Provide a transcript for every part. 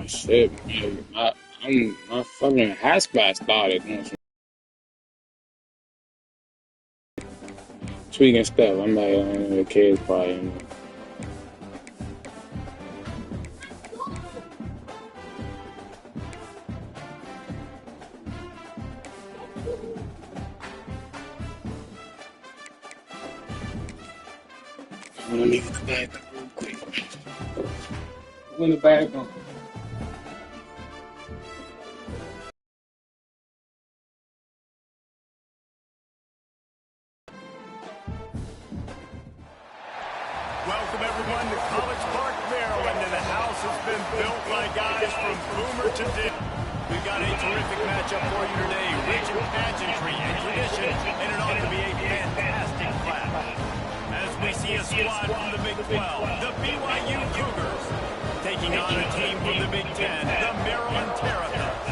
Shit, man. My fucking hotspot started doing some tweaking stuff. I'm like on the kids party. Let me get the bag real quick. When the bag on. Welcome everyone to College Park, Maryland, and the house has been built by guys from boomer to dip. We've got a terrific matchup for you today, rich in pageantry and tradition, and it ought to be a fantastic class. As we see a squad from the Big 12, the BYU Cougars, taking on a team from the Big 10, the Maryland Terrapins.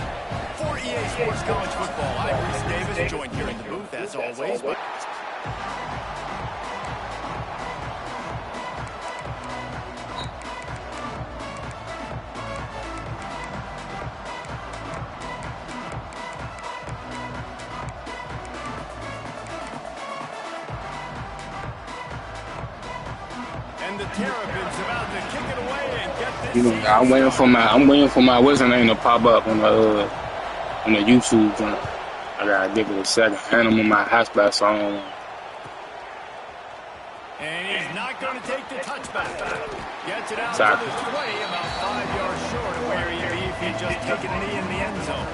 For EA Sports College Football, I'm Reese Davis, joined here in the booth, as always, by the Terrapins about to kick it away and get this. You know, I'm waiting for my what's her name to pop up on the YouTube channel. I gotta give it a second. And I'm on my hotspot song. And he's not going to take the touchback. Gets it out to the 20, about 5 yards short of where he'd be if he'd just taken a knee in the end zone.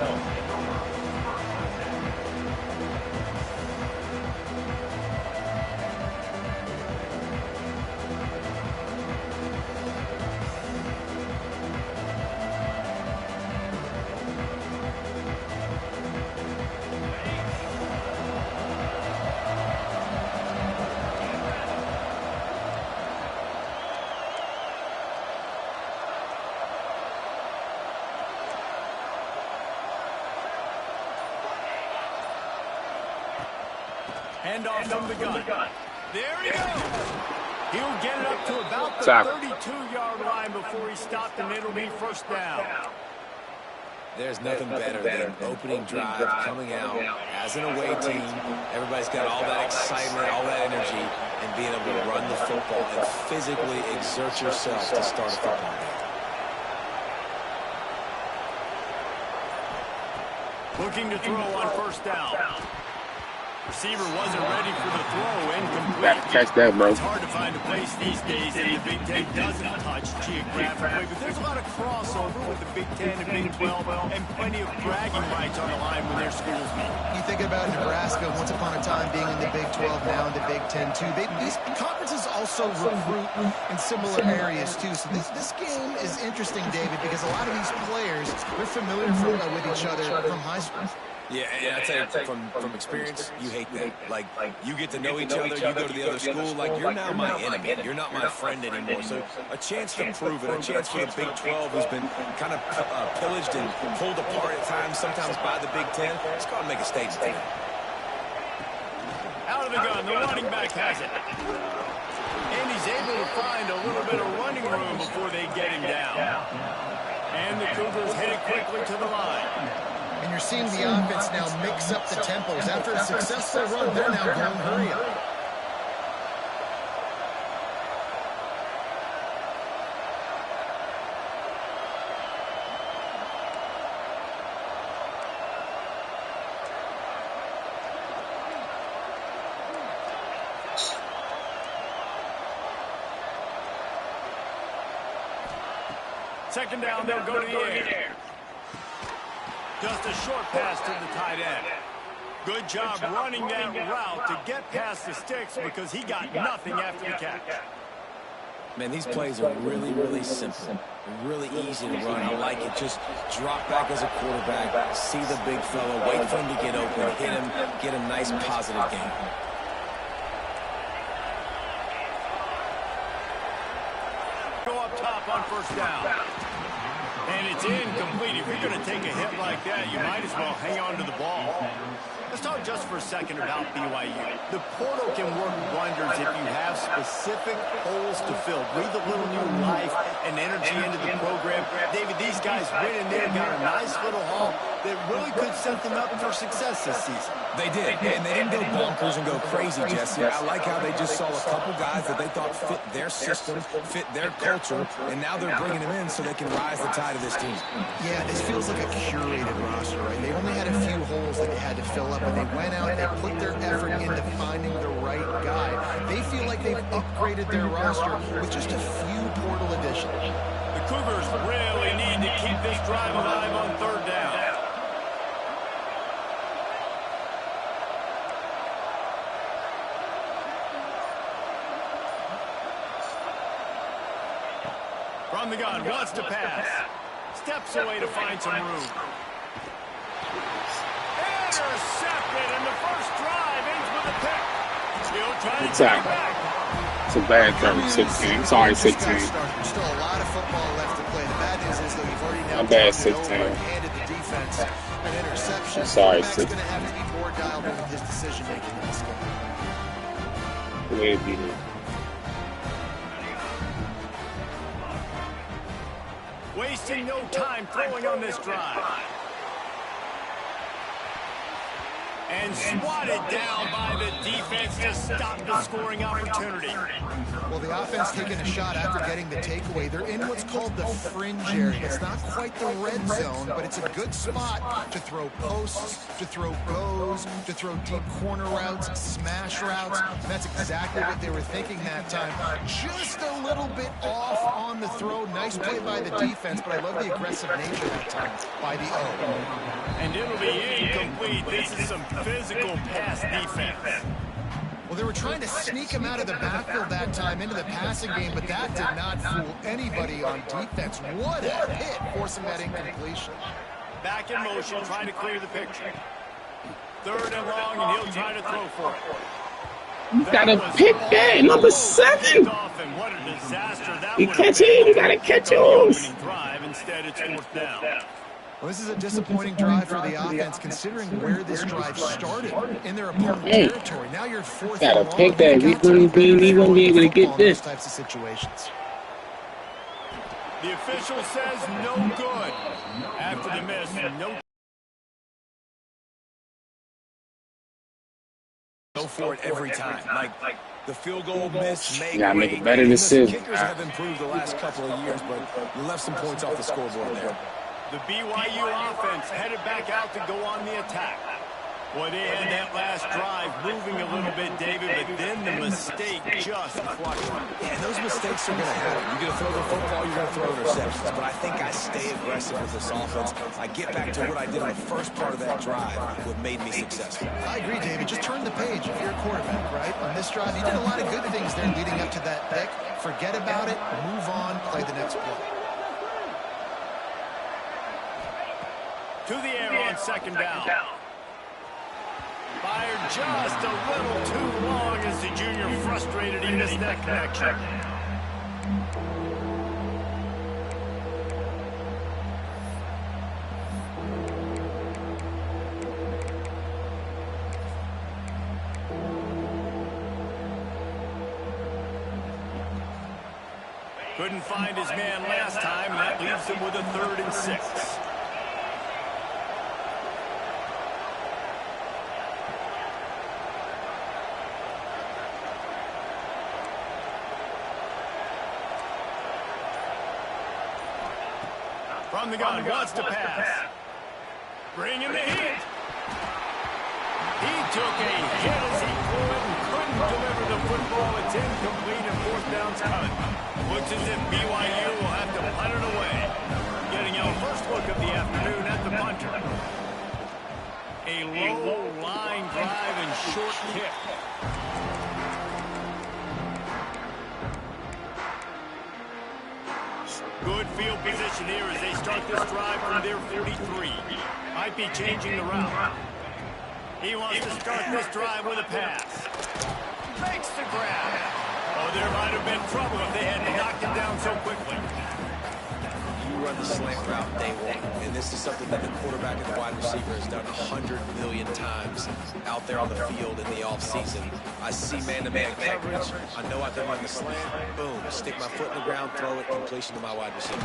Hand off from the gun. There he goes. He'll get it up to about the 32-yard line before he stopped, and it'll be first down. There's nothing better than opening drive, coming out as an away team. Everybody's got all that excitement, all that energy, and being able to run the football and physically exert yourself to start a football game. Looking to throw on first down. Receiver wasn't ready for the throw, incomplete. Gotta catch that, bro. It's hard to find a place these days that the Big Ten doesn't touch geographically, but there's a lot of crossover with the Big Ten and Big 12, and plenty of bragging rights on the line when their schools meet. You think about Nebraska, once upon a time being in the Big 12, now in the Big 10 too. These conferences also recruit in similar areas too. So this game is interesting, David, because a lot of these players, they're familiar with each other from high school. Yeah, and I tell you, from experience, you hate that. Like, you get to know each other, you go to the other school, like, you're now my enemy. You're not my friend anymore. So a chance to prove it, a chance for the Big 12, who's been kind of pillaged and pulled apart at times, sometimes by the Big 10. Let's go and make a statement today. Out of the gun, the running back has it. And he's able to find a little bit of running room before they get him down. And the Cougars hit it quickly to the line. And you're seeing the offense now mix up the tempos. After a successful run, they're now going hurry up. Second down, they'll go to the air. Just a short pass to the tight end. Good job running that route to get past the sticks because he got nothing after the catch. Man, these plays are really, really simple. Really easy to run. I like it. Just drop back as a quarterback, see the big fella, wait for him to get open, hit him, get a nice positive game. Go up top on first down. And it's incomplete. If you're going to take a hit like that, you might as well hang on to the ball. Let's talk just for a second about BYU. The portal can work wonders if you have specific holes to fill. Breathe a little new life and energy into the program. David, these guys went in there and got a nice little haul that really could set them up for success this season. They did, and they didn't go bonkers and go crazy, Jesse. I like how they just saw a couple guys that they thought fit their system, fit their culture, and now they're bringing them in so they can rise the tide of this team. Yeah, this feels like a curated roster, right? They only had a few holes that they had to fill up, and they went out and they put their effort into finding the right guy. They feel like they've upgraded their roster with just a few portal additions. The Cougars really need to keep this drive alive on third down. From the gun, wants to pass. Steps away to find some room. Intercepted, and the first drive ends with a pick. Still trying to get back. It's a bad throw, 16. Sorry, 16. There's still a lot of football left to play. The bad news is, though, you've already now My bad, 16. handed the defense an interception. Sorry, He's going to have to be more dialed in with his decision-making in this game. The way it beat it. Wasting no time throwing on this drive. And swatted down by the defense to stop the scoring opportunity. Well, the offense taking a shot after getting the takeaway. They're in what's called the fringe area. It's not quite the red zone, but it's a good spot to throw posts, to throw goes, to throw deep corner routes, smash routes. And that's exactly what they were thinking that time. Just a little bit off on the throw. Nice play by the defense, but I love the aggressive nature that time by the O. And it'll be incomplete. This is some physical pass defense. Well, they were trying to sneak him out of the backfield that time into the passing game, but that did not fool anybody on defense. What a hit, forcing that incompletion. Back in motion, trying to clear the picture. Third and long, and he'll try to throw for it. You gotta pick that, number 7. What a disaster that You catch it, you gotta catch yours. Instead, it's fourth down. Well, this is a disappointing drive for the offense, considering where this drive started in their opponent territory. Now you're fourth and long. Gotta pick that. We wouldn't be able to get this. Types of situations. The official says no good. After the miss, no. Go for it every time. Like the field goal miss, You gotta make it better than 6. Kickers have improved the last couple of years, but you left some points off the scoreboard there. The BYU offense headed back out to go on the attack. Boy, they had that last drive moving a little bit, David, but then the mistake just flushed them. Yeah, those mistakes are going to happen. You're going to throw the football, you're going to throw interceptions. But I think I stay aggressive with this offense. I get back to what I did in the first part of that drive, what made me successful. I agree, David. Just turn the page if you're a quarterback, right? On this drive, you did a lot of good things there leading up to that pick. Forget about it, move on, play the next play. To the air on second down. Fired just a little too long as the junior frustrated. He missed that connection. Couldn't find his man last time, and that leaves him with a 3rd and 6. From the gun, wants to pass. Bringing the heat. He took a hit as he threw it and couldn't deliver the football. It's incomplete and fourth down's cut. Looks as if BYU will have to punt it away. Getting our first look of the afternoon at the punter. A low line drive and short kick. Good field position here as they start this drive from their 43. Might be changing the route. He wants to start this drive with a pass. Makes the grab. Oh, there might have been trouble if they hadn't knocked him down so quickly. You run the slant route day one, and this is something that the quarterback and the wide receiver has done 100 million times out there on the field in the offseason. I see man-to-man coverage. I know I can run the slant. Boom. Stick my foot in the ground, throw it, completion to my wide receiver.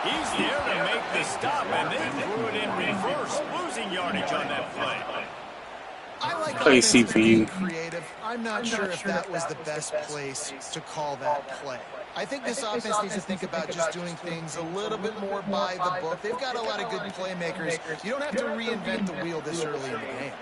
He's there to make the stop, and they threw it in reverse, losing yardage on that play. I like Play offense C that for can be you. creative. I'm not sure if that was the best place to call that play. I think this offense needs to think about just doing things a little bit more by the book. They've got a lot of good playmakers. You don't have to reinvent the wheel this early in the game.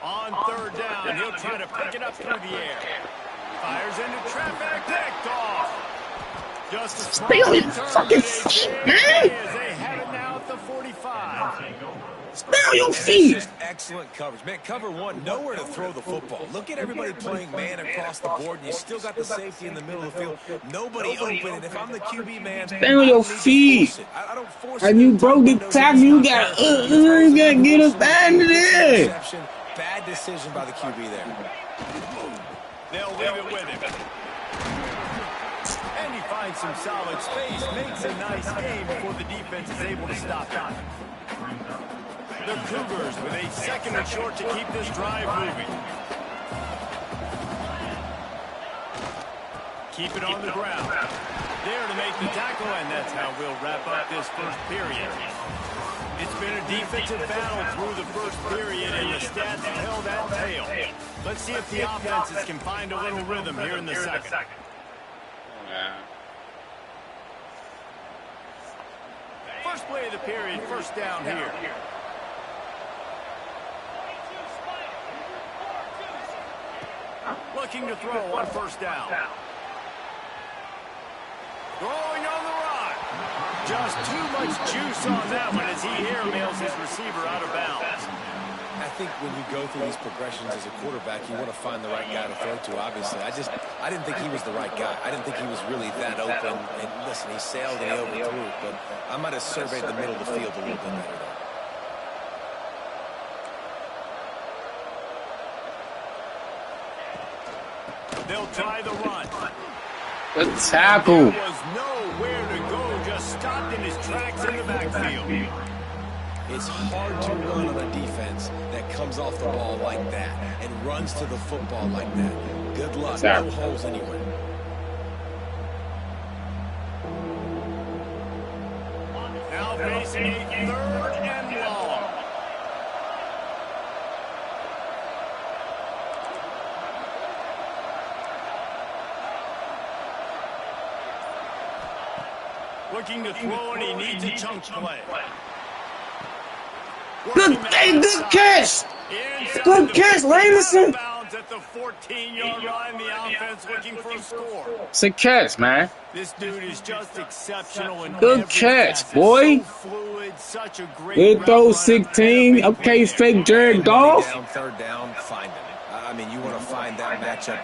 On third down, he'll try to pick it up through the air. Fires into traffic, picked off. Just a small return, fucking feet, man. as they have it now at the 45. Spell your It's feet. just excellent coverage. Man, cover one, nowhere to throw the football. Look at everybody playing man across the board, and you still got the safety in the middle of the field. Nobody open, and if I'm the QB, man, Stay on your feet. I don't force it. And you broke the tackle, you gotta get us back into there. Bad decision by the QB there. They'll leave it with him. And he finds some solid space, makes a nice game before the defense is able to stop him. The Cougars with a second and short to keep this drive moving. Keep it on the ground. There to make the tackle, and that's how we'll wrap up this first period. It's been a defensive battle through the first period, and the stats tell that tale. Let's see if the offenses can find a little rhythm here in the second. First play of the period, first down here. Looking to throw on first down. Throwing on the run. Just too much juice on that one as he airmails his receiver out of bounds. I think when you go through these progressions as a quarterback, you want to find the right guy to throw to, obviously. I didn't think he was the right guy. I didn't think he was really that open. And listen, he sailed and he overthrew it, but I might have surveyed the middle of the field a little bit better there. They'll try the run. Good tackle. There was nowhere to go, just stopped in his tracks in the backfield. It's hard to run on a defense that comes off the ball like that and runs to the football like that. Good luck. No holes anywhere. Now facing a third and long. Looking to throw, and he needs a chunk play. Good catch. Good catch, Lamison. At the 14-yard line, the offense looking for a score. It's a catch, man. This dude is just exceptional. In Good catch, boy. So fluid, such a great Good throw, 16. Okay, fake Jared Goff. Third down, find him. I mean, you want to find that matchup.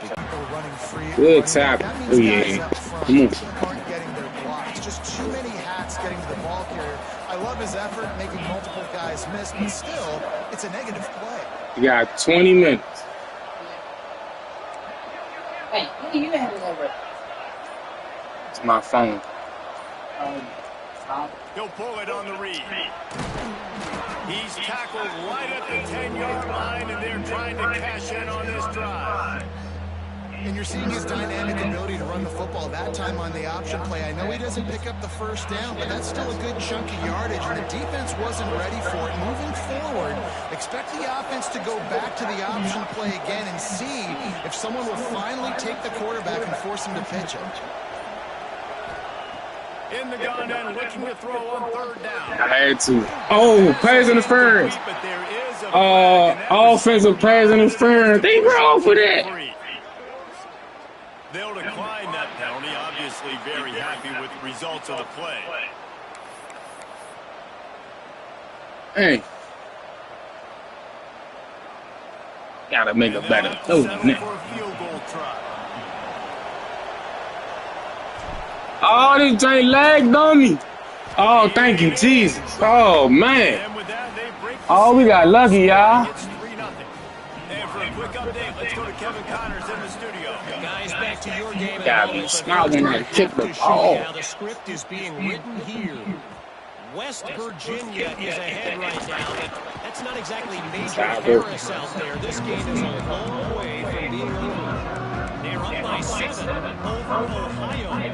Good tackle. Oh, yeah. Come on. Aren't getting their blocks. Just too many hats getting to the ball carrier. I love his effort making multiple guys miss, but still, it's a negative play. You got 20 minutes. Hey, you have it over. It's my phone. He'll pull it on the read. He's tackled right at the 10-yard line, and they're trying to cash in on this drive. And you're seeing his dynamic ability to run the football that time on the option play. I know he doesn't pick up the first down, but that's still a good chunk of yardage, and the defense wasn't ready for it. Moving forward, expect the offense to go back to the option play again and see if someone will finally take the quarterback and force him to pitch it. In the gun and looking to throw on third down. I had to. Oh, pass interference. But there is a Offensive pass interference. They wrong for that. They'll decline that penalty. Obviously very happy with the results of the play. Hey. Gotta make it better. Oh, man. Oh, this Jay lagged on me. Oh, thank you, Jesus. Oh, man. Oh, we got lucky, y'all. And for a quick update, let's go to Kevin Connors in the studio. Guys, back to your game. Gotta be smart when I kick the ball. How the script is being written here. West Virginia is ahead right now, but that's not exactly Major Harris out there. This game is a long way from being over. They're up by 7 over Ohio.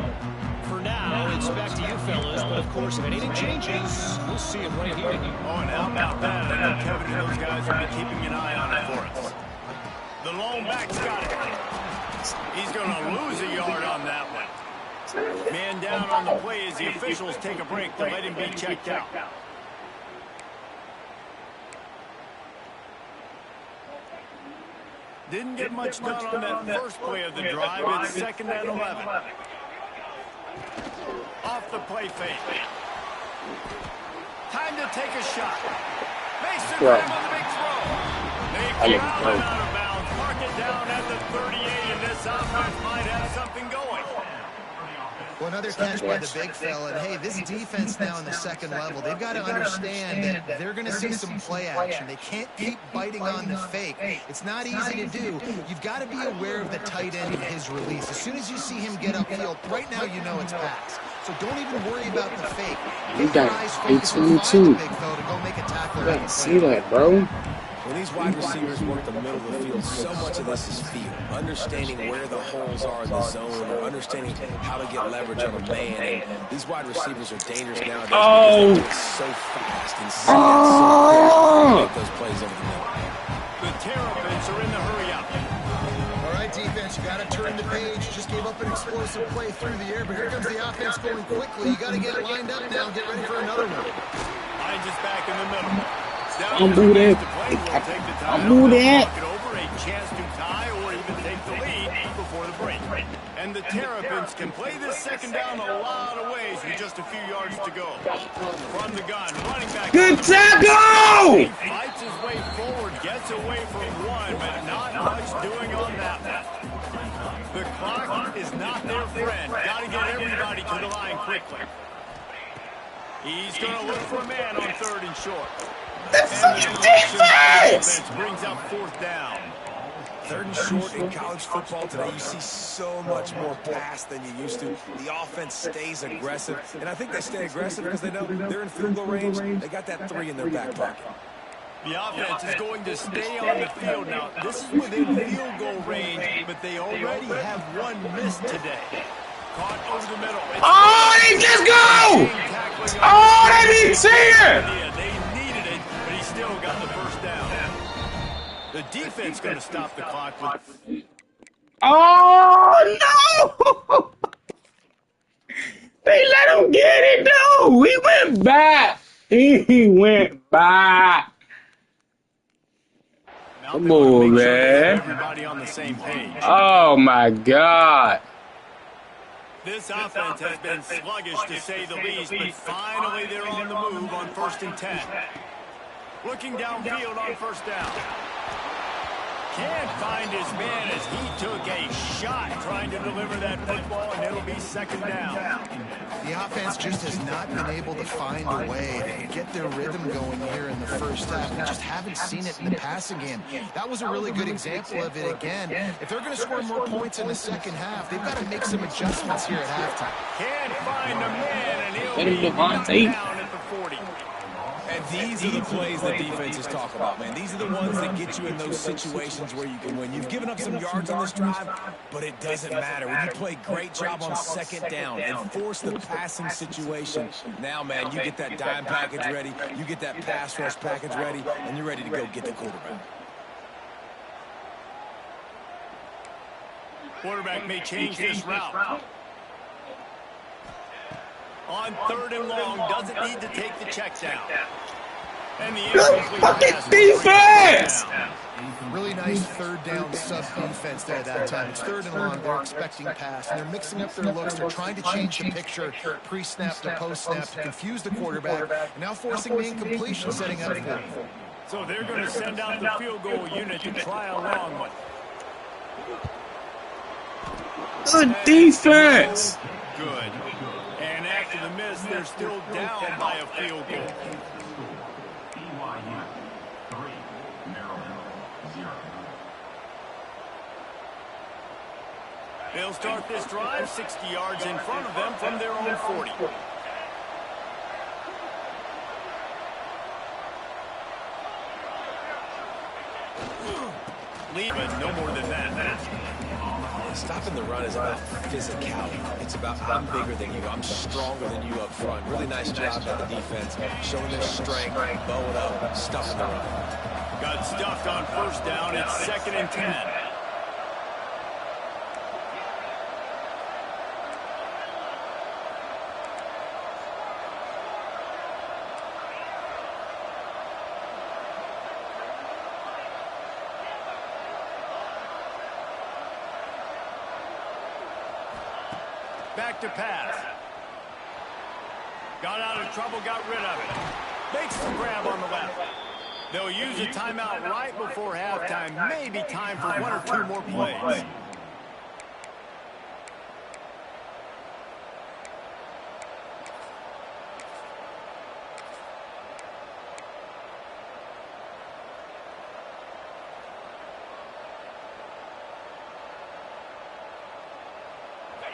For now, it's back to you fellas, but of course, if anything changes, we'll see it right here. Oh, and how about that? I know Kevin and those guys will be keeping an eye on it for us. The lone back's got it. He's going to lose a yard on that one. Man down on the play as the officials take a break to let him be checked out. Didn't get much done on that first play of the drive. It's 2nd and 11. Off the play fake. Time to take a shot. Mason Graham on the big throw. They ground it out of bounds. Mark it down at the 38, and this offense might have something going. Well, another catch by the big fella. And, hey, this defense now in the second level, they've got to understand that they're going to see some play action. They can't keep biting on the fake. It's not easy to do. You've got to be aware of the tight end and his release. As soon as you see him get upfield, right now you know it's pass. So don't even worry about the fake. You got 822. See that, bro? When these wide receivers work the middle of the field, so much of this is feel. Understanding where the holes are in the zone, or understanding how to get leverage on a man. And these wide receivers are dangerous nowadays because they're so fast and so quick to make those plays over the middle. The Terrapins are in the hurry up. All right, defense, you got to turn the page. Just gave up an explosive play through the air, but here comes the offense going quickly. You got to get lined up now and get ready for another one. Hines is back in the middle. I'm do that. I'm do that. Over a chance to tie or even take the lead before the break. And the Terrapins can play this second down a lot of ways with just a few yards to go. From the gun, running back. Good tackle! He fights his way forward, gets away from one, but not much doing on that one. The clock is not their friend. Got to get everybody to the line quickly. He's going to look for a man on 3rd and short. Defense! Brings up 4th down. 3rd and short in college football today, you see so much more pass than you used to. The offense stays aggressive, and I think they stay aggressive because they know they're in field goal range. They got that 3 in their back pocket. The offense is going to stay on the field now. This is within field goal range, but they already have one miss today. Caught over the middle. Oh, they just go! Oh, they be cheating! They needed it, but he still got the first down. The defense going to stop the clock with... Oh, no! They let him get it, though! He went back! He went back! Come on, man. Everybody on the same page. Oh, my God. This offense has been sluggish, to say the least, but finally they're on the move on 1st and 10. Looking downfield on 1st down. Can't find his man as he took a shot trying to deliver that football, and it'll be 2nd down. The offense just has not been able to find a way to get their rhythm going here in the first half. We just haven't seen it in the passing game. That was a really good example of it again. If they're going to score more points in the second half, they've got to make some adjustments here at halftime. Can't find a man, and he'll be down at the 40. And these are the plays that defenses talk about, man. These are the ones that get you in those situations where you can win. You've given up some yards on this drive, but it doesn't matter. When you play great job on 2nd down and force the passing situation, now, man, you get that dime package ready, you get that pass rush package ready, and you're ready to go get the quarterback. Quarterback may change this route. On 3rd and long, doesn't need to take the check down. And the fucking defense! Really nice 3rd down sub defense there that time. It's 3rd and long. They're expecting pass. And they're mixing up their looks. They're trying to change the picture pre-snap to post-snap to confuse the quarterback. And now forcing the incompletion, setting up for. So they're going to send out the field goal unit to try a long one. Good defense! Good. And after the miss, they're still down by a field goal. They'll start this drive 60 yards in front of them from their own 40. But no more than that. Stopping the run is about physicality. It's about I'm bigger than you. I'm stronger than you up front. Really nice job by the defense, showing their strength, bow it up, stuffing the run. Got stuffed on first down. It's 2nd and 10. Back to pass. Got out of trouble, got rid of it. Makes the grab on the left. They'll use a timeout right before halftime. Maybe time for 1 or 2 more plays.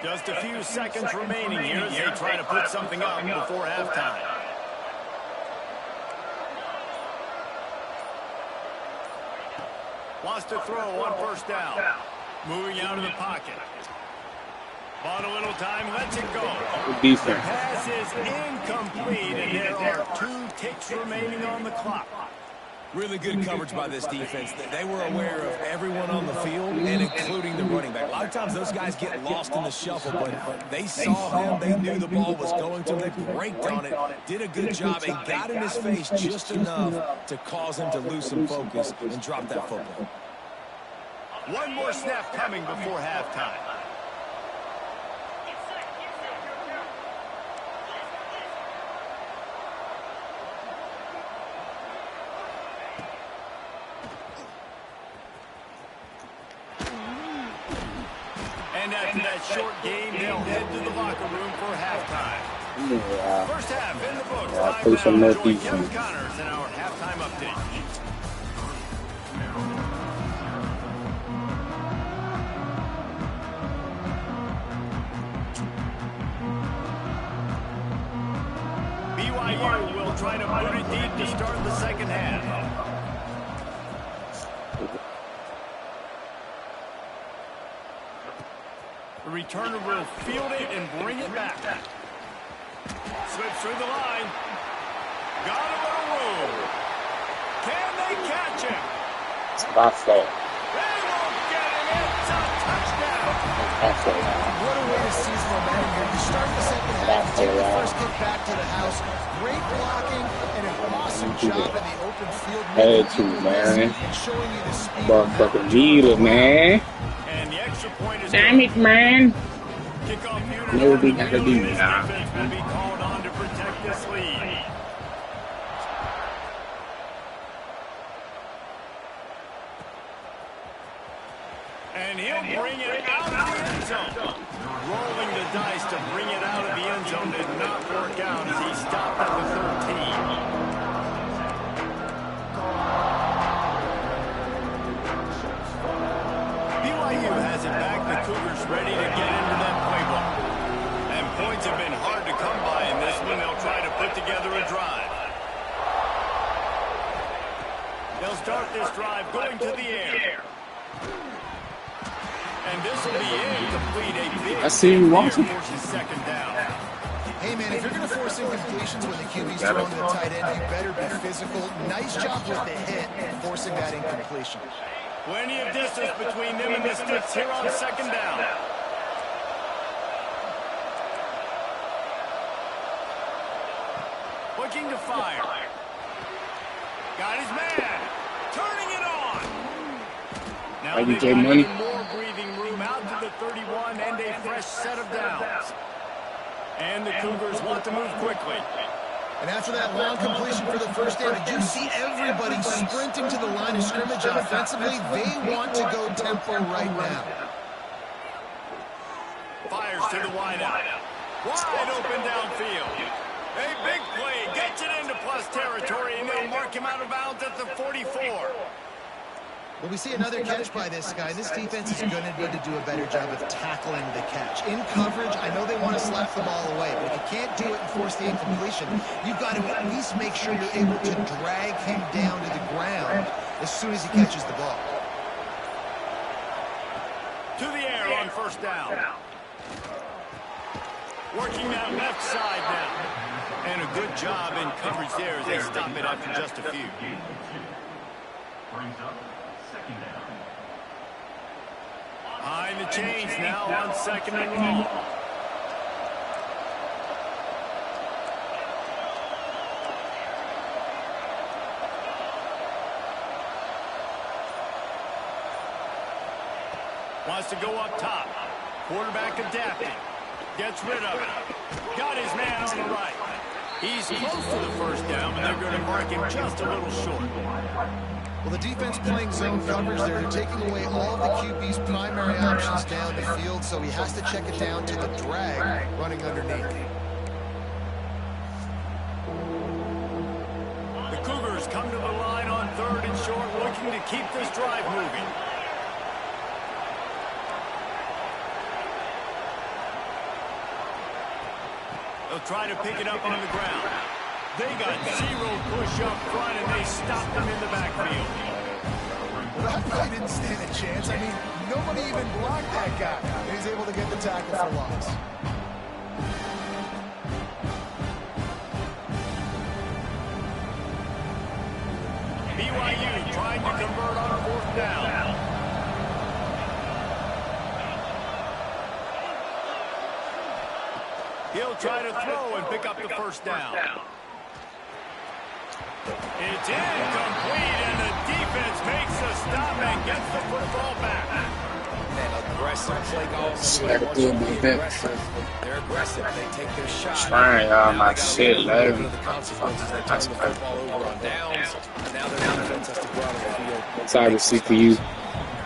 Just a few seconds remaining here as they try to put something up before halftime. Wants to throw on first down. Moving out of the pocket. Bought a little time, lets it go. The pass is incomplete, and there are 2 ticks remaining on the clock. Really good coverage by this defense. They were aware of everyone on the field, and including the running back. A lot of times those guys get lost in the shuffle, but they saw him. They knew the ball was going to them. They braked on it, did a good job, and got in his face just enough to cause him to lose some focus and drop that football. 1 more snap coming before halftime. And after that short game, they'll head to the locker room for halftime. Yeah. First half in the books. I'll Time play now some more to join defense. Kevin Connors in our halftime update. BYU will try to put it deep to start the second half. The returner will field it and bring it back. Slips through the line. Got a little room. Can they catch him? That's They won't get him. It's a touchdown. What a way to seize momentum here. You start the second half, you take the first kick back to the house. Great blocking and an awesome job in the open field. Had to, man. And showing you the speed. Motherfucking need it, man. And the extra point is Damn it, man. kickoff unit. Never be got to do This that. defense will be called on to protect this lead. And he'll bring it out of the end zone. Rolling the dice to bring it out of the end zone did not work out as he stopped at the 13. BYU has it back. The Cougars ready to get into that playbook. And points have been hard to come by in this one. They'll try to put together a drive. They'll start this drive going to the air. And this will be incomplete. A big I see you watching. forces second down. Hey, man, if you're going to force incompletions when the QB's throwing to the tight end, you better be physical. Nice job with the hit, forcing that incompletion. Plenty of distance between them and the sticks here on second down. Looking to fire. Got his man. Turning it on. Now Like they've DJ got Money. even more breathing room out to the 31 and a fresh set of downs. And the Cougars want to move quickly. And after that long completion for the first down, did you see everybody sprinting to the line of scrimmage offensively? They want to go tempo right now. Fires to the wideout. Wide open downfield. A big play. Gets it into plus territory, and they'll mark him out of bounds at the 44. Well, we see another catch by this guy. This defense is going to need to do a better job of tackling the catch. In coverage, I know they want to slap the ball away, but if you can't do it and force the incompletion, you've got to at least make sure you're able to drag him down to the ground as soon as he catches the ball. To the air on first down. Working that left side now. And a good job in coverage there as they stop it after just a few. Behind the chains now on second and long. Wants to go up top. Quarterback adapting. Gets rid of it. Got his man on the right. He's close to the first down, but they're going to mark him just a little short. Well, the defense playing zone coverage there. They're taking away all of the QB's primary options down the field, so he has to check it down to the drag running underneath. The Cougars come to the line on third and short, looking to keep this drive moving. They'll try to pick it up on the ground. They got zero push up front, and they stopped them in the backfield. Well, that guy didn't stand a chance. I mean, nobody even blocked that guy. And he's able to get the tackle for loss. BYU trying to convert on fourth down. He'll try to throw and pick up the first down. It's incomplete, and the defense makes a stop and gets the football back. Man, aggressive play calls. They're aggressive. They take their shot. Trying y'all my shit, man. The consequences, they turn the football over on downs. Now their defense has to go out on the field. Sorry to see for you.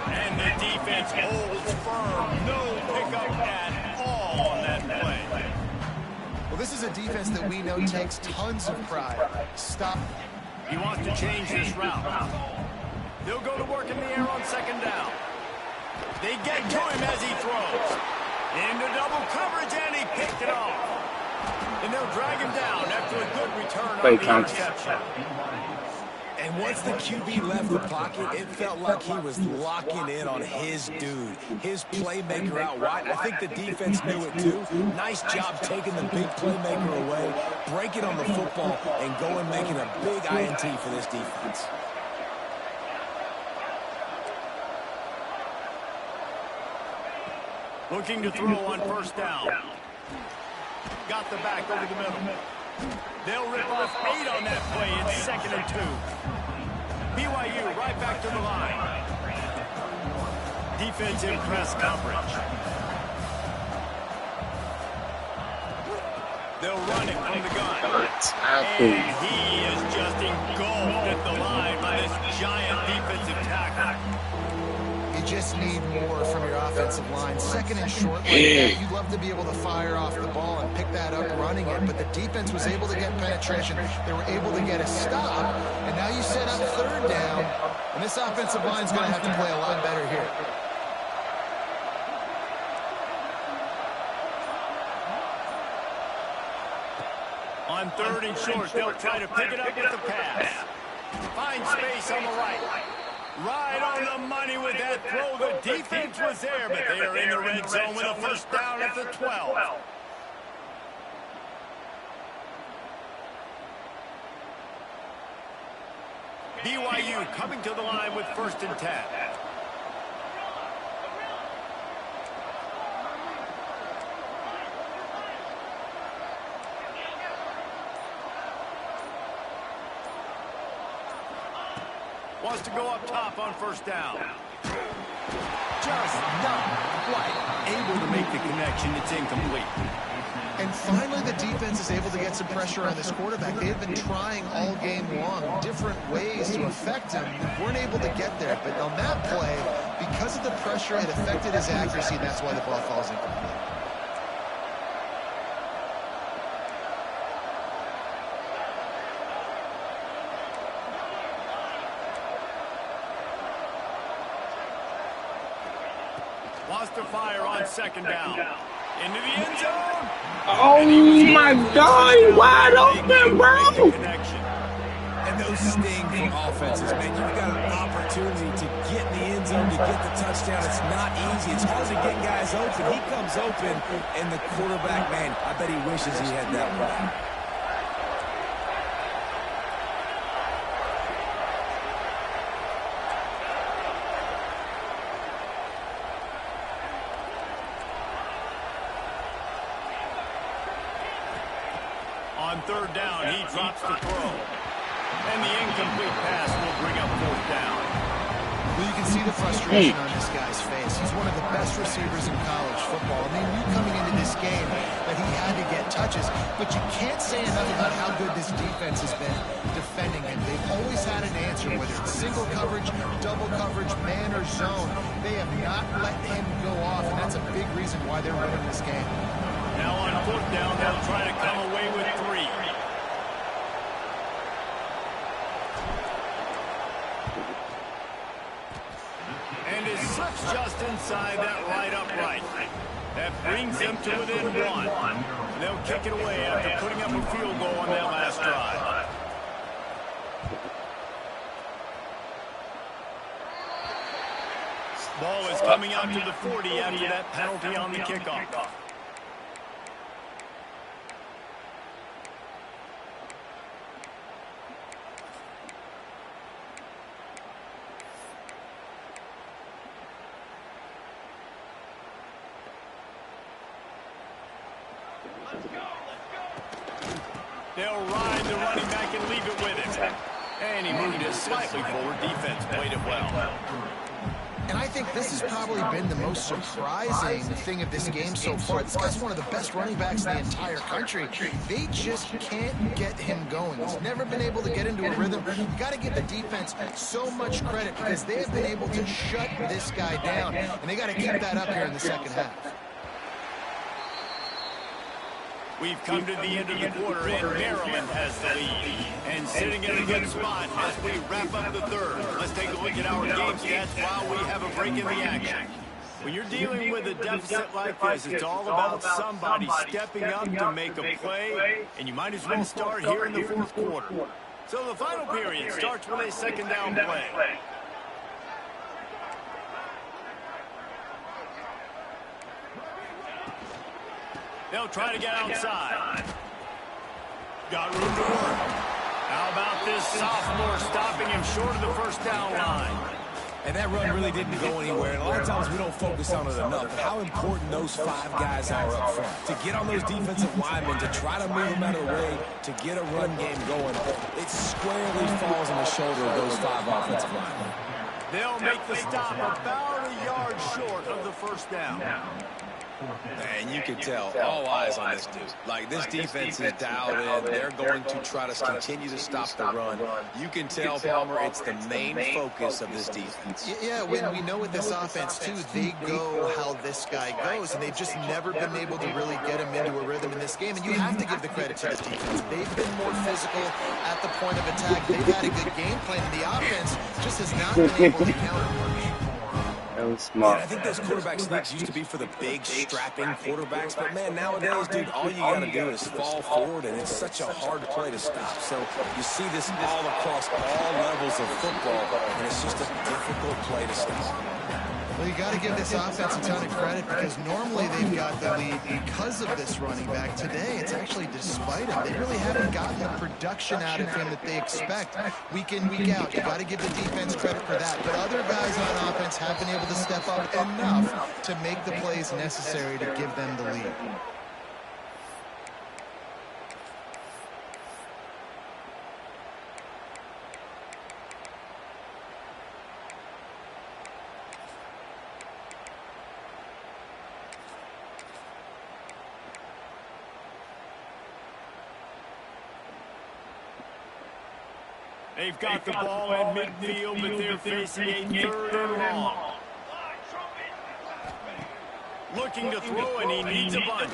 And the defense holds firm. No pickup at all on that play. Well, this is a defense that we know takes tons of pride. Stop. He wants to change this route. They'll go to work in the air on second down. They get to him as he throws. Into double coverage, and he picked it off. And they'll drag him down after a good return on the interception. And once the QB left the pocket, it felt like he was locking in on his dude, his playmaker out wide. I think the defense knew it too. Nice job taking the big playmaker away, breaking on the football, and going making a big INT for this defense. Looking to throw on first down. Got the back over the middle. They'll rip off 8 on that play. It's 2nd and 2. BYU right back to the line. Defensive press coverage. They'll run it from the gun. And he is just engulfed at the line by this giant defensive tackle. You just need more from your offensive line. 2nd and short like that, you'd love to be able to fire off the ball and pick that up running it, but the defense was able to get penetration. They were able to get a stop, and now you set up 3rd down, and this offensive line is going to have to play a lot better here. On 3rd and short, they'll try to pick it up with the pass. Find space on the right. Right on the money with that throw. The defense was there, but they are in the red zone with a first down at the 12. BYU coming to the line with 1st and 10. Wants to go up top on first down. Just not quite able to make the connection. It's incomplete. And finally, the defense is able to get some pressure on this quarterback. They have been trying all game long different ways to affect him. Weren't able to get there. But on that play, because of the pressure, it affected his accuracy, and that's why the ball falls incomplete. Wants to fire on 2nd down. Into the end zone. Oh my God, wide open, bro. And those sting for offenses, man. You've got an get the touchdown. It's not easy. It's hard to get guys open. He comes open, and the quarterback, man, I bet he wishes he had that one. On third down, he drops the throw. And the incomplete pass will bring up fourth down. Well, you can see the frustration on this guy's face. He's one of the best receivers in college football. I mean, you coming into this game that he had to get touches, but you can't say enough about how good this defense has been defending him. They've always had an answer, whether it's single coverage, double coverage, man or zone. They have not let him go off, and that's a big reason why they're winning this game. Now on fourth down, they'll try to come away with 3. And is slips just inside that right upright. That brings them to within 1. They'll kick it away after putting up a field goal on that last drive. Ball is coming out to the 40 after that penalty on the kickoff. They'll ride the running back and leave it with him. And he moved it slightly forward. Defense played it well. And I think this has probably been the most surprising thing of this game so far. This guy's one of the best running backs in the entire country. They just can't get him going. He's never been able to get into a rhythm. You got to give the defense so much credit because they have been able to shut this guy down. And they got to keep that up here in the second half. We've come to the end of the quarter, and Maryland has the lead. And sitting in a good spot as we wrap up the third. Let's take a look at our game stats while we have a break in the action. When you're dealing with a deficit like this, it's all about somebody stepping up to make a play, and you might as well start here in the fourth quarter. So the final period starts with a second down play. They'll try to get outside. Got room to work. How about this sophomore stopping him short of the first down line? And that run really didn't go anywhere. And a lot of times we don't focus on it enough. But how important those 5 guys are up front. To get on those defensive linemen, to try to move them out of the way, to get a run game going, it squarely falls on the shoulder of those 5 offensive linemen. They'll make the stop about a yard short of the first down. And you can tell all eyes on this dude. Like, this defense is dialed in. They're going to try to continue to stop the run. You can tell, Palmer, it's the main focus of this defense. Yeah, when we know with this offense, too, they go how this guy goes, and they've just never been able to really get him into a rhythm in this game. And you have to give the credit to the defense. They've been more physical at the point of attack. They've had a good game plan, and the offense just has not been able to counter much. Smart. Yeah, I think those quarterback sneaks used to be for the big, strapping quarterbacks, but man, nowadays, dude, all you got to do is fall forward, and it's such a hard play to stop. So you see this all across all levels of football, and it's just a difficult play to stop. Well, you got to give this offense a ton of credit because normally they've got the lead because of this running back. Today, it's actually despite him. They really haven't gotten the production out of him that they expect week in, week out. You got to give the defense credit for that. But other guys on offense have been able to step up enough to make the plays necessary to give them the lead. They've got the ball at midfield, but they're facing a third and long. Looking to throw, and he needs a bunch.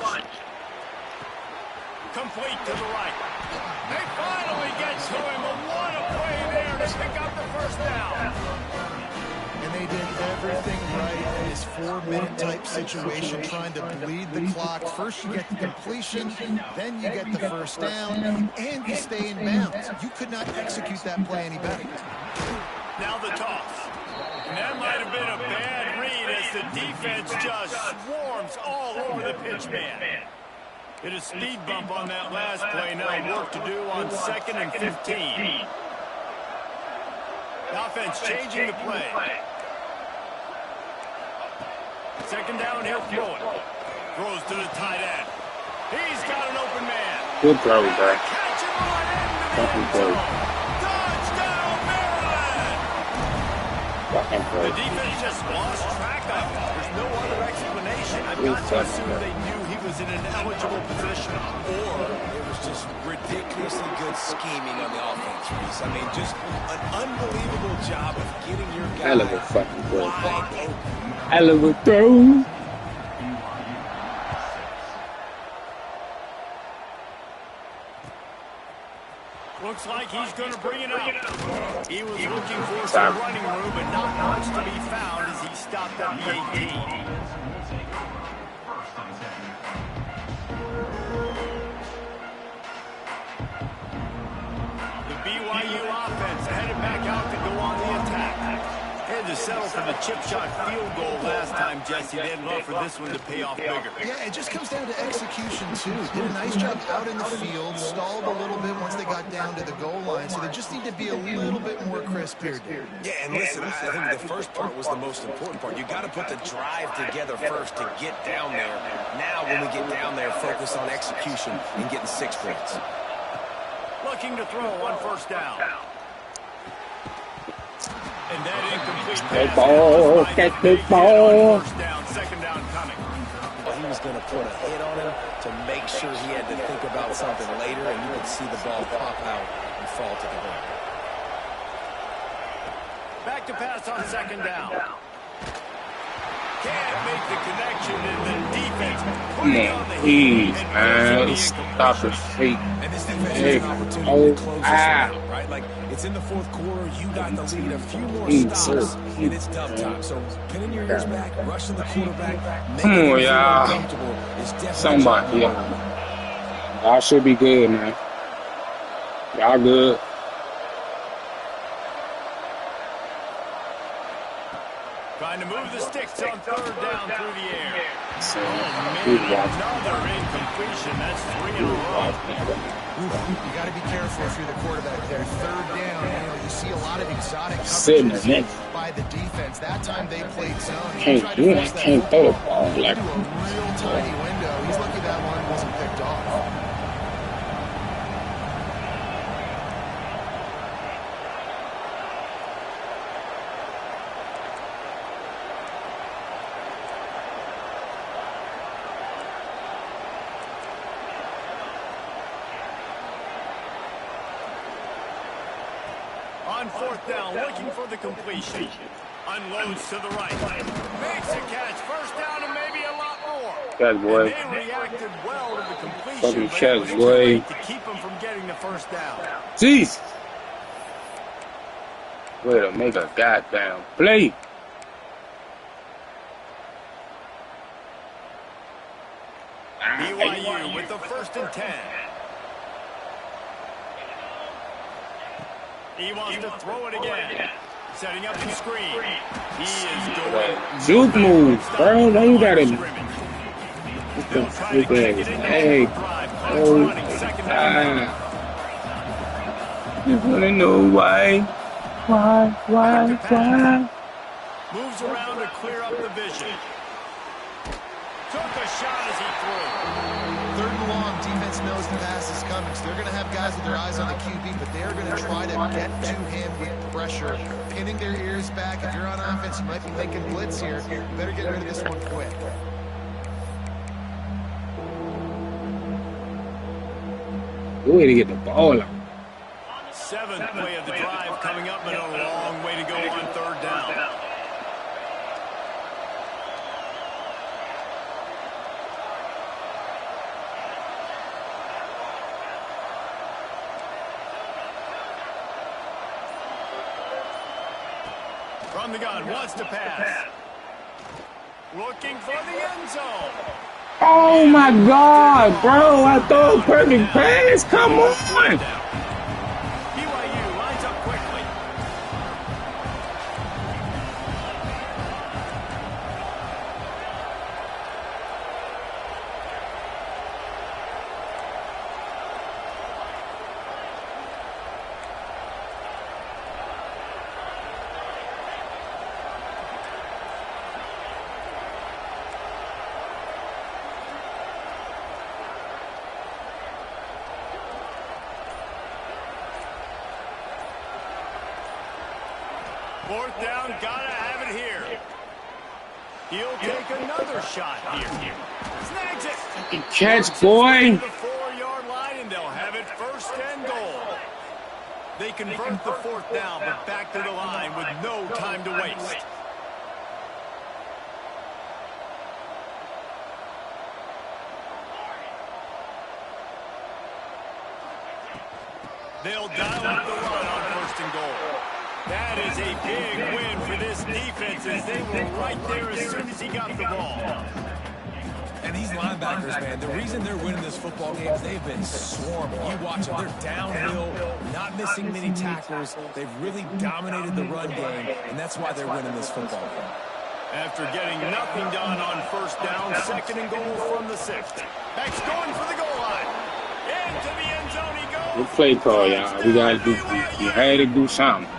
Complete to the right. They finally get to him, but what a play there to pick up the first down. And they did everything right in this 4-minute type situation, trying to bleed the clock. First you get the completion, then you get the first down, and you stay in bounds. You could not execute that play any better. Now the toss. And that might have been a bad read as the defense just swarms all over the pitch man. Hit a speed bump on that last play. Now work to do on 2nd and 15. The offense changing the play. 2nd down, he'll throw it. Throws to the tight end. He's got an open man. Good throw, bro. Catch him right into the end zone. Touchdown, Maryland! The defense just lost track of him. There's no other explanation. I've got to assume they knew he was in an eligible position. Or it was just ridiculously good scheming on the offense, Reese. I mean, just an unbelievable job of getting your guy Hell of a fucking throw. wide open. Hell of a throw. Looks like he's going to bring it out. He was looking for some running room, but not much to be found as he stopped at the 18. The BYU offense headed back out to go on the attack. Had to settle for the chip shot field goal last time, Jesse. They'd love for this one to pay off bigger. Yeah, it just comes down to execution, too. Did a nice job out in the field, stalled a little bit once they got down to the goal line, so they just need to be a little bit more crisp here, dude. Yeah, and listen, I think the first part was the most important part. You got to put the drive together first to get down there. Now, when we get down there, focus on execution and getting 6 points. Looking to throw on 1st down. And that incomplete pass. Get the ball. 1st down, 2nd down coming. He was going to put a hit on him to make sure he had to think about something later, and you could see the ball pop out and fall to the ground. Back to pass on 2nd down. Can't make the connection, and the defense putting on the heat. Please, man. Stop the fake. And this defense has an opportunity to close this out, right? Like, it's in the 4th quarter, you got the lead, a few more stops, and it's dump time. So, pinning your ears back, rushing the quarterback, making him feel uncomfortable is definitely Somebody, yeah. Y'all should be good, man. Y'all good. Trying to move the sticks on 3rd down through the air. So, Another incompletion. That's 3 in a row. You got to be careful if you're the quarterback there. 3rd down, you see a lot of exotic Sitting coverages there. by the defense. That time they played zone. Can't throw the ball like a real tiny window. He's lucky that one wasn't picked off. On 4th down, looking for the completion. Unloads to the right. Makes a catch. 1st down and maybe a lot more. Good boy. And they reacted well to the completion, Fucking but it catch, was too boy. late to keep them from getting the 1st down. Jeez. Way to make a goddamn play. BYU with the 1st and 10. He wants to throw it again. Setting up the screen. He is going. Juke move, bro. Don't you got him? They'll try to kick it into Hey. overdrive. Clock's running. 2nd down. You wanna know why? Why? Moves around to clear up the vision. Took a shot as he threw. 3rd and long, defense knows the pass is coming, so they're going to have guys with their eyes on the QB, but they're going to try to get to him with pressure, pinning their ears back. If you're on offense, you might be thinking blitz here. You better get rid of this one quick. Good way to get the ball out. 7th play of the drive coming up, and a long way to go on 3rd down. From the gun, wants to pass. Looking for the end zone. Oh my God, bro! I throw a perfect pass. Come on! BYU lines up quickly. Fourth down, gotta have it here. He'll take another shot here. Snags it. Good catch, boy. The 4-yard line, and they'll have it first and goal. They convert the fourth down, but back to the line with no time to waste. They'll dial up the run on first and goal. That is a big win for this defense as they were right there as soon as he got the ball. And these linebackers, man, the reason they're winning this football game is they've been swarming. You watch them, they're downhill, not missing many tackles. They've really dominated the run game, and that's why they're winning this football game. After getting nothing done on first down, second and goal from the 6th. Backs going for the goal line. Into the end zone he goes. Good play call, y'all. We gotta do. You had to do something.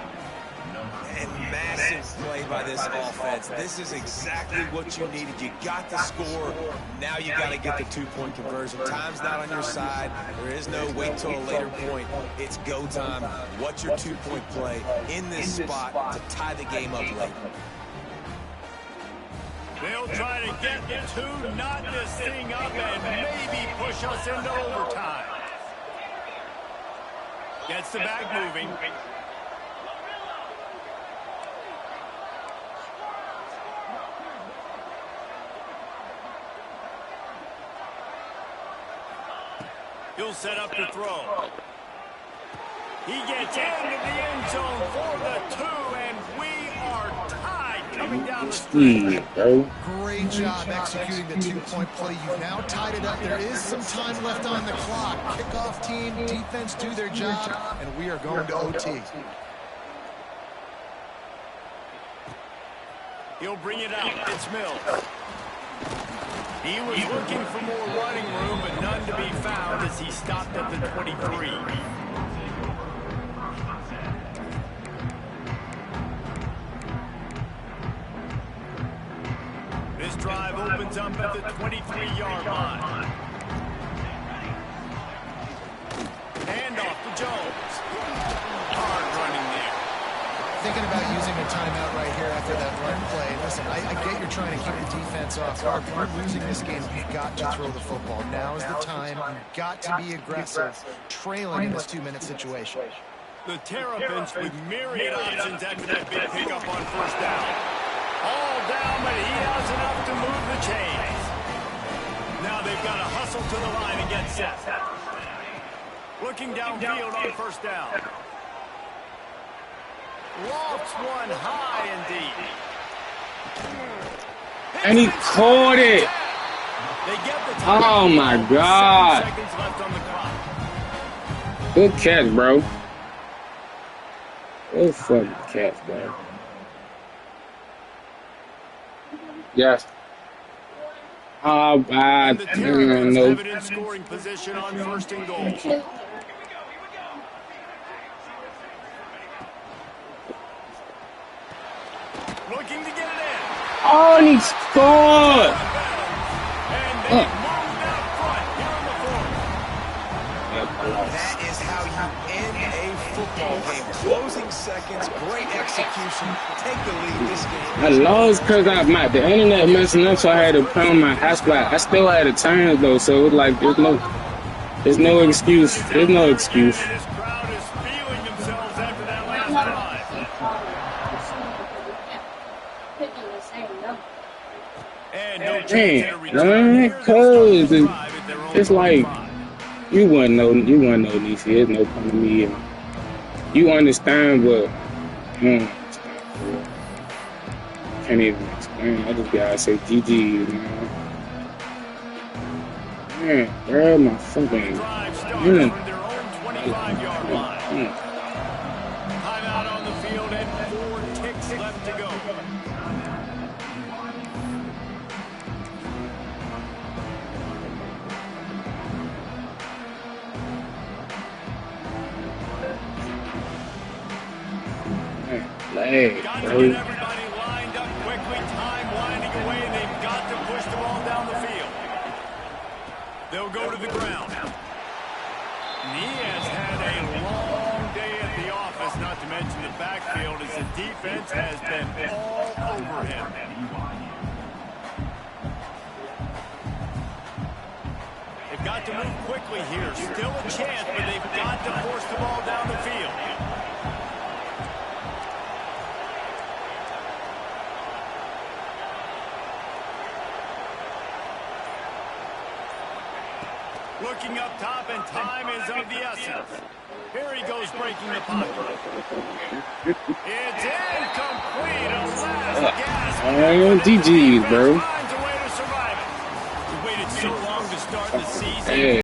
And massive play by this offense. This is exactly what you needed. You got the score. Now you got to get the 2-point conversion. Time's not on your side. There is no wait till a later point. It's go time. What's your 2-point play in this spot to tie the game up late? They'll try to get to knot this thing up and maybe push us into overtime. Gets the bag moving. He'll set up the throw. He gets into the end zone for the 2, and we are tied coming down the street. Great job executing the 2-point play. You've now tied it up. There is some time left on the clock. Kickoff team, defense do their job, and we are going to OT. He'll bring it out. It's Mills. He was looking for more running room, but none to be found as he stopped at the 23. This drive opens up at the 23-yard line. Hand off to Jones. Hard running there. Thinking about using a timeout right here after that run play. Listen, I get you're trying to keep the defense off guard, but you're losing this game. You've got to throw the football. Now is the time. You've got to be aggressive, trailing in this 2-minute situation. The Terrapins with myriad options after that big pickup on first down. All down, but he has enough to move the chains. Now they've got to hustle to the line and get set. Looking downfield on first down. Lofts one high indeed. And he caught it. Oh my God. Good catch, bro. Good fucking catch, bro. Yes. Oh, bad. No. Scoring position on first and goal. Looking to get it in. Oh, and he scored. And they moved out front here on the fourth. That is how you end a football game. Closing seconds, great execution. Take the lead this game. I lost because the internet messing up, so I had to put on my hotspot. I still had a turn though, so it was like there's no excuse. There's no excuse. This crowd is feeling themselves after that last drive. And no chance to return. Cause it's like you wouldn't know DC. There's no point in me. You understand, but can't even explain. I just gotta say GG, man. Man, where my fucking Drive started from their own 25-yard line. Timeout on the field and 4 ticks left to go. leg, Got to bro. get everybody lined up quickly. Time winding away, and they've got to push the ball down the field. They'll go to the ground. He has had a long day day at the office, not to mention the backfield, as the defense has been all over him. They've got to move quickly here. Still a chance, but they've got to force the ball down the field. Looking up top, and time is of the essence. Here he goes, breaking the pocket. It's incomplete. A last gasp. GG's, bro. Finds a way to survive it. He waited so long to start the season. Hey.